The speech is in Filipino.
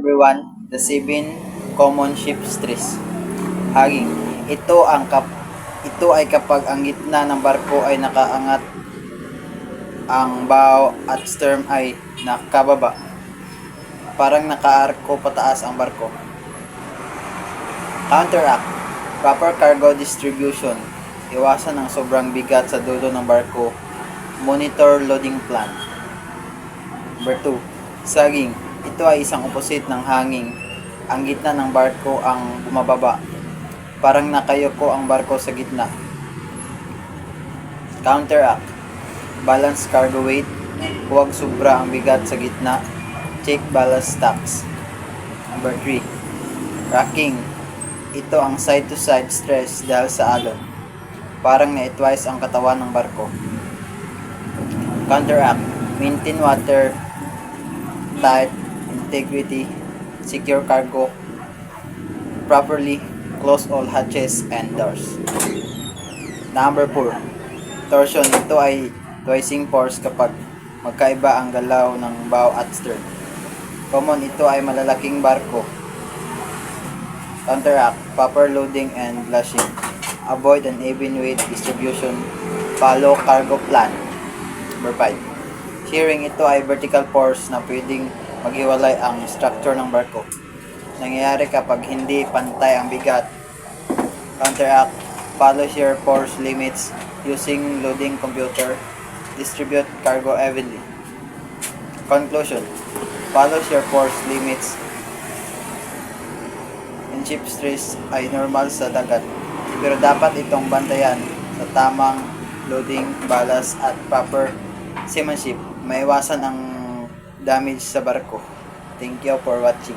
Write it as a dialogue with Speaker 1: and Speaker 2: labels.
Speaker 1: everyone, the 7 common ship stress. Haging. Ito ay kapag ang gitna ng barko ay nakaangat, ang bow at stern ay nakababa. Parang nakaarko pataas ang barko. Counteract. Proper cargo distribution. Iwasan ang sobrang bigat sa dulo ng barko. Monitor loading plan. Number 2. Sagging. Ito ay isang opposite ng hanging. Ang gitna ng barko ang bumababa. Parang nakayoko ang barko sa gitna. Counteract. Balance cargo weight. Huwag sobra ang bigat sa gitna. Check ballast stacks. Number 3. Rocking. Ito ang side-to-side stress dahil sa alon. Parang na-twice ang katawan ng barko. Counteract. Maintain water tight integrity, secure cargo properly, close all hatches and doors. Number 4. Torsion. Ito ay twisting force kapag magkaiba ang galaw ng bow at stern. Common, ito ay malalaking barko. Counteract. Proper loading and lashing. Avoid uneven weight distribution. Follow cargo plan. Number 5. Shearing. Ito ay vertical force na pwedeng maghiwalay ang structure ng barko. Nangyayari kapag hindi pantay ang bigat. Counteract. Follow shear force limits using loading computer. Distribute cargo evenly. Conclusion. Follow shear force limits in ship stress ay normal sa dagat. Pero dapat itong bantayan sa tamang loading, ballast at proper seamanship. Maiwasan ang damage sa barko. Thank you for watching.